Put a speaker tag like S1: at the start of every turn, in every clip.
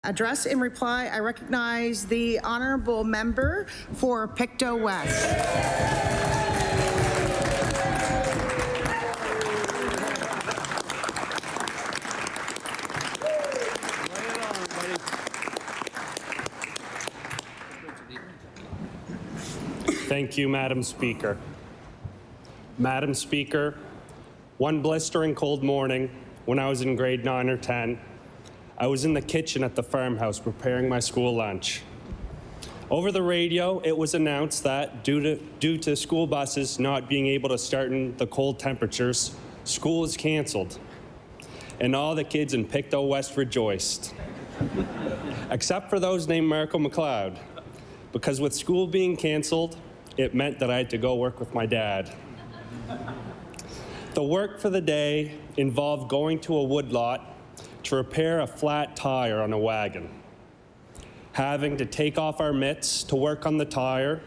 S1: Address in reply, I recognize the honourable member for Pictou West.
S2: Thank you, Madam Speaker. Madam Speaker, one blistering cold morning when I was in grade 9 or 10, I was in the kitchen at the farmhouse preparing my school lunch. Over the radio, it was announced that due to school buses not being able to start in the cold temperatures, school is canceled. And all the kids in Pictou West rejoiced. Except for those named Marco McLeod, because with school being canceled, it meant that I had to go work with my dad. The work for the day involved going to a woodlot to repair a flat tire on a wagon. Having to take off our mitts to work on the tire,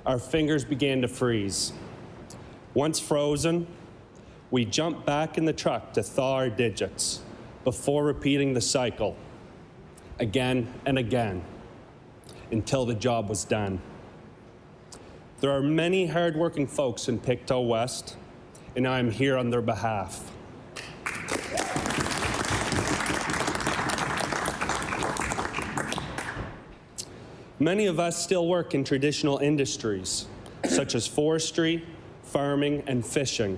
S2: our fingers began to freeze. Once frozen, we jumped back in the truck to thaw our digits before repeating the cycle again and again until the job was done. There are many hardworking folks in Pictou West, and I am here on their behalf. Many of us still work in traditional industries, such as forestry, farming, and fishing.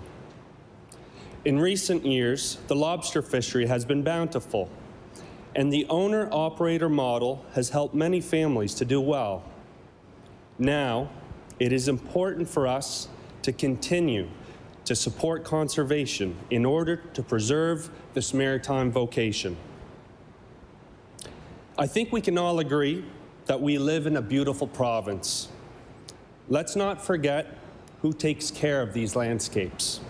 S2: In recent years, the lobster fishery has been bountiful, and the owner-operator model has helped many families to do well. Now, it is important for us to continue to support conservation in order to preserve this maritime vocation. I think we can all agree that we live in a beautiful province. Let's not forget who takes care of these landscapes.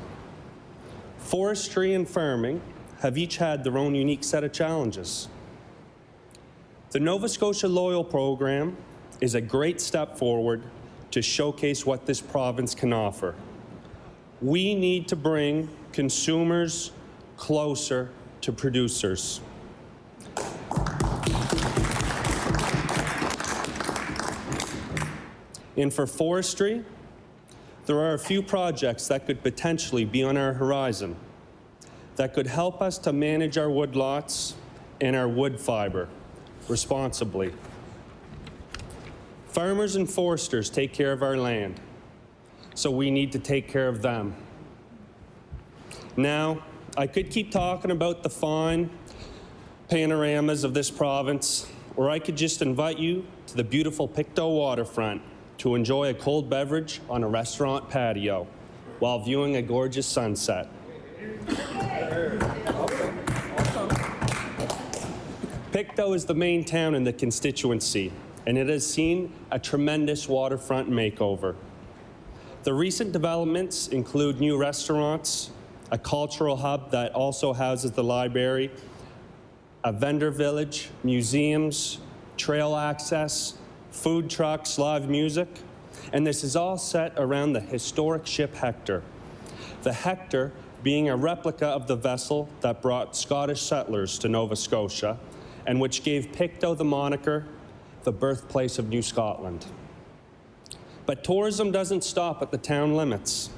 S2: Forestry and farming have each had their own unique set of challenges. The Nova Scotia Loyal Program is a great step forward to showcase what this province can offer. We need to bring consumers closer to producers. And for forestry, there are a few projects that could potentially be on our horizon that could help us to manage our woodlots and our wood fiber responsibly. Farmers and foresters take care of our land, so we need to take care of them. Now, I could keep talking about the fine panoramas of this province, or I could just invite you to the beautiful Pictou waterfront to enjoy a cold beverage on a restaurant patio while viewing a gorgeous sunset. Pictou is the main town in the constituency, and it has seen a tremendous waterfront makeover. The recent developments include new restaurants, a cultural hub that also houses the library, a vendor village, museums, trail access, food trucks, live music, and this is all set around the historic ship Hector. The Hector being a replica of the vessel that brought Scottish settlers to Nova Scotia and which gave Pictou the moniker, the birthplace of New Scotland. But tourism doesn't stop at the town limits.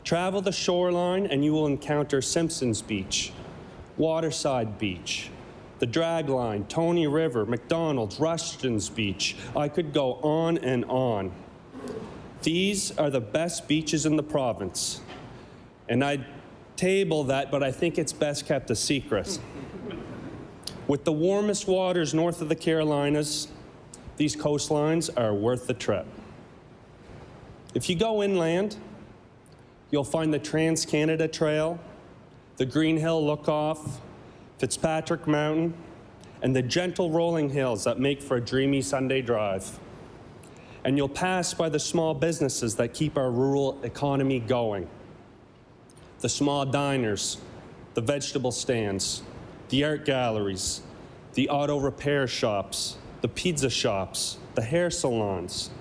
S2: Travel the shoreline and you will encounter Simpsons Beach, Waterside Beach, the Dragline, Tony River, McDonald's, Rushton's Beach. I could go on and on. These are the best beaches in the province. And I'd table that, but I think it's best kept a secret. With the warmest waters north of the Carolinas, these coastlines are worth the trip. If you go inland, you'll find the Trans-Canada Trail, the Green Hill Lookoff, Fitzpatrick Mountain, and the gentle rolling hills that make for a dreamy Sunday drive. And you'll pass by the small businesses that keep our rural economy going. The small diners, the vegetable stands, the art galleries, the auto repair shops, the pizza shops, the hair salons.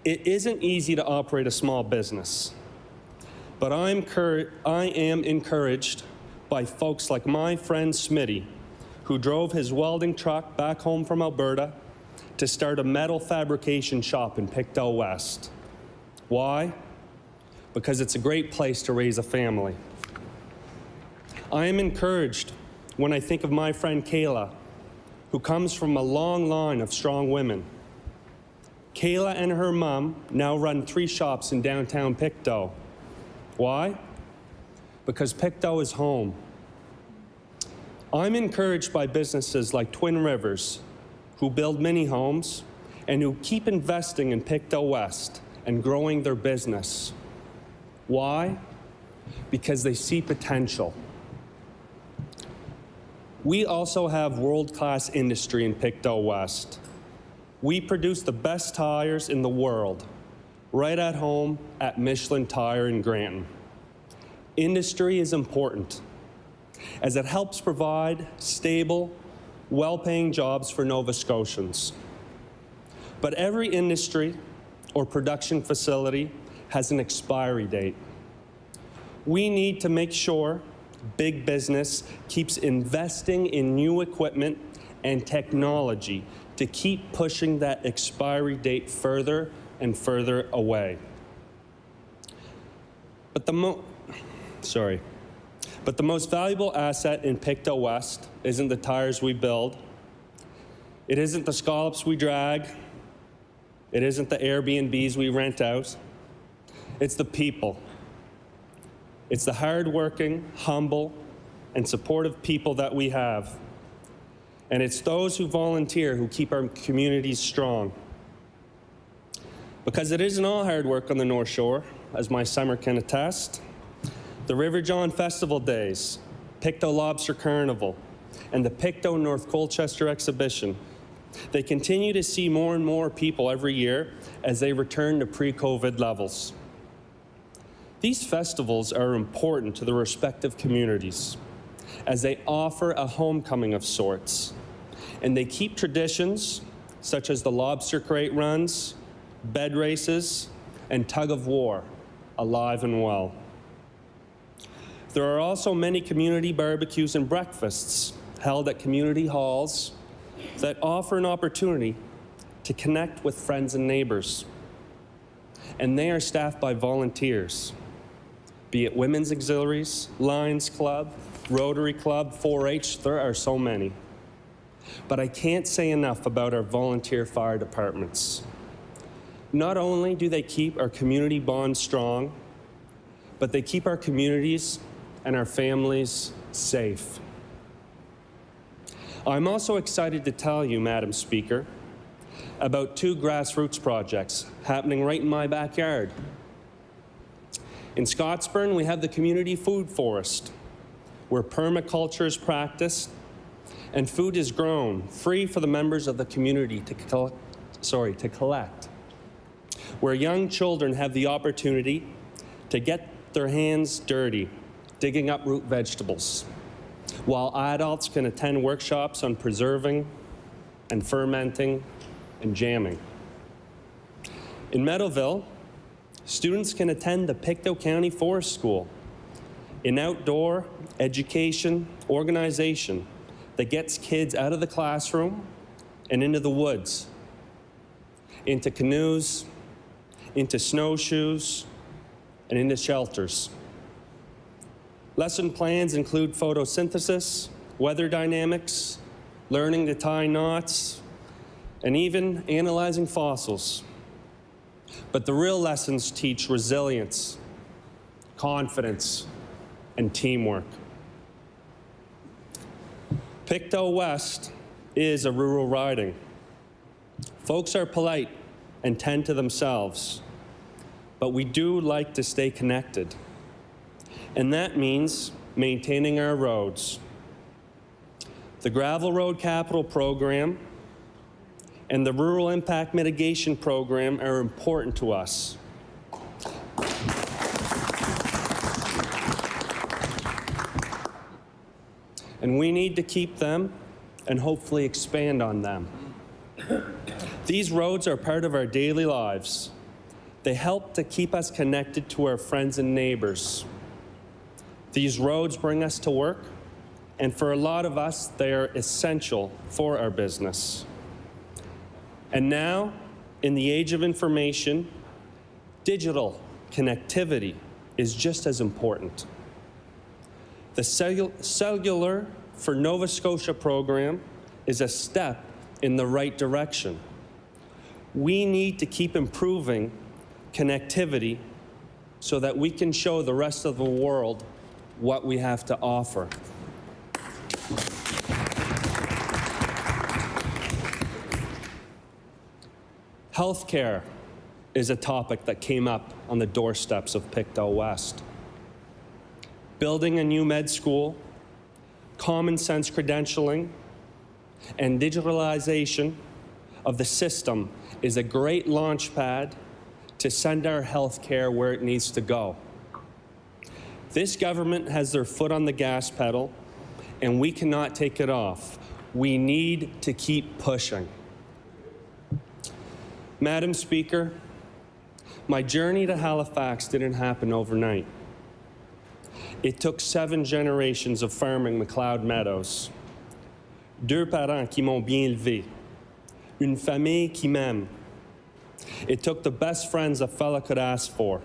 S2: It isn't easy to operate a small business, but I am encouraged by folks like my friend Smitty, who drove his welding truck back home from Alberta to start a metal fabrication shop in Pictou West. Why? Because it's a great place to raise a family. I am encouraged when I think of my friend Kayla, who comes from a long line of strong women. Kayla and her mom now run 3 shops in downtown Pictou. Why? Because Pictou is home. I'm encouraged by businesses like Twin Rivers, who build mini homes and who keep investing in Pictou West and growing their business. Why? Because they see potential. We also have world-class industry in Pictou West. We produce the best tires in the world, right at home at Michelin Tire in Granton. Industry is important, as it helps provide stable, well-paying jobs for Nova Scotians. But every industry or production facility has an expiry date. We need to make sure big business keeps investing in new equipment and technology to keep pushing that expiry date further and further away. But the most valuable asset in Pictou West isn't the tires we build. It isn't the scallops we drag. It isn't the Airbnbs we rent out. It's the people. It's the hardworking, humble, and supportive people that we have. And it's those who volunteer who keep our communities strong. Because it isn't all hard work on the North Shore, as my summer can attest. The River John Festival Days, Pictou Lobster Carnival, and the Pictou North Colchester Exhibition, they continue to see more and more people every year as they return to pre-COVID levels. These festivals are important to the respective communities as they offer a homecoming of sorts, and they keep traditions such as the lobster crate runs, bed races, and tug of war alive and well. There are also many community barbecues and breakfasts held at community halls that offer an opportunity to connect with friends and neighbors. And they are staffed by volunteers, be it women's auxiliaries, Lions Club, Rotary Club, 4-H, there are so many. But I can't say enough about our volunteer fire departments. Not only do they keep our community bonds strong, but they keep our communities and our families safe. I'm also excited to tell you, Madam Speaker, about 2 grassroots projects happening right in my backyard. In Scottsburn, we have the Community Food Forest, where permaculture is practiced and food is grown free for the members of the community to collect, where young children have the opportunity to get their hands dirty digging up root vegetables, while adults can attend workshops on preserving and fermenting and jamming. In Meadowville, students can attend the Pictou County Forest School, an outdoor education organization that gets kids out of the classroom and into the woods, into canoes, into snowshoes, and into shelters. Lesson plans include photosynthesis, weather dynamics, learning to tie knots, and even analyzing fossils. But the real lessons teach resilience, confidence, and teamwork. Pictou West is a rural riding. Folks are polite and tend to themselves, but we do like to stay connected. And that means maintaining our roads. The Gravel Road Capital Program and the Rural Impact Mitigation Program are important to us. And we need to keep them and hopefully expand on them. These roads are part of our daily lives. They help to keep us connected to our friends and neighbors. These roads bring us to work And for a lot of us, they are essential for our business. And now, in the age of information, digital connectivity is just as important. The Cellular for Nova Scotia program is a step in the right direction. We need to keep improving connectivity so that we can show the rest of the world what we have to offer. Healthcare is a topic that came up on the doorsteps of Pictou West. Building a new med school, common sense credentialing, and digitalization of the system is a great launch pad to send our healthcare where it needs to go. This government has their foot on the gas pedal, and we cannot take it off. We need to keep pushing. Madam Speaker, my journey to Halifax didn't happen overnight. It took 7 generations of farming McLeod Meadows. 2 parents qui m'ont bien élevé. Une famille qui m'aime. It took the best friends a fella could ask for.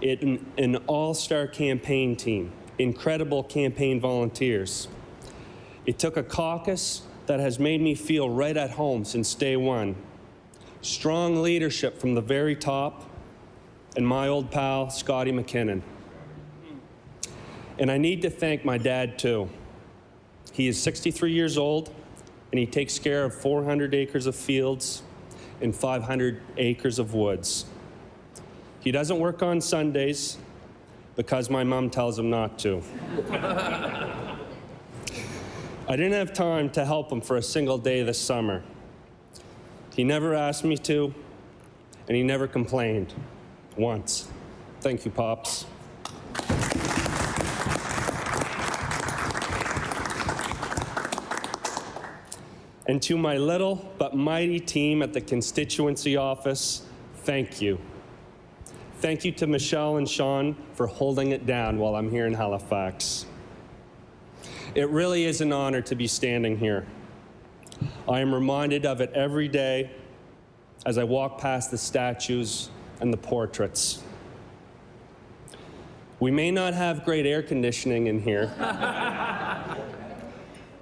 S2: An all-star campaign team, incredible campaign volunteers. It took a caucus that has made me feel right at home since day one. Strong leadership from the very top, and my old pal, Scotty McKinnon. And I need to thank my dad, too. He is 63 years old, and he takes care of 400 acres of fields and 500 acres of woods. He doesn't work on Sundays because my mom tells him not to. I didn't have time to help him for a single day this summer. He never asked me to, and he never complained once. Thank you, Pops. And to my little but mighty team at the constituency office, thank you. Thank you to Michelle and Sean for holding it down while I'm here in Halifax. It really is an honor to be standing here. I am reminded of it every day as I walk past the statues and the portraits. We may not have great air conditioning in here,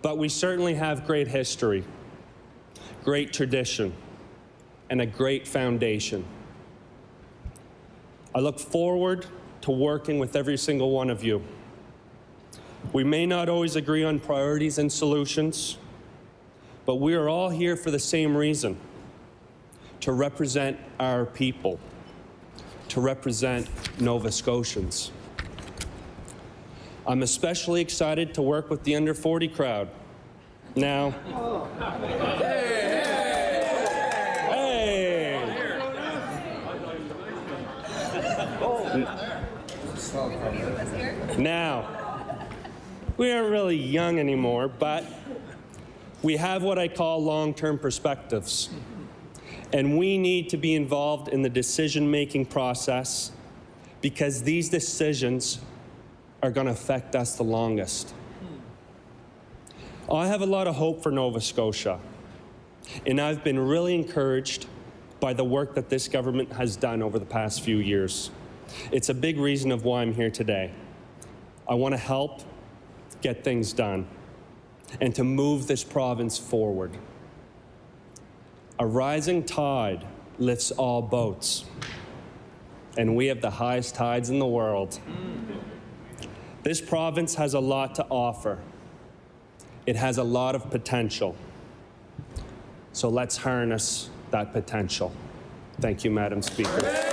S2: but we certainly have great history, great tradition, and a great foundation. I look forward to working with every single one of you. We may not always agree on priorities and solutions, but we are all here for the same reason: to represent our people, to represent Nova Scotians. I'm especially excited to work with the under 40 crowd. Now, Now, we aren't really young anymore, but we have what I call long-term perspectives. And we need to be involved in the decision-making process because these decisions are going to affect us the longest. I have a lot of hope for Nova Scotia, and I've been really encouraged by the work that this government has done over the past few years. It's a big reason of why I'm here today. I want to help get things done and to move this province forward. A rising tide lifts all boats, and we have the highest tides in the world. This province has a lot to offer. It has a lot of potential. So let's harness that potential. Thank you, Madam Speaker.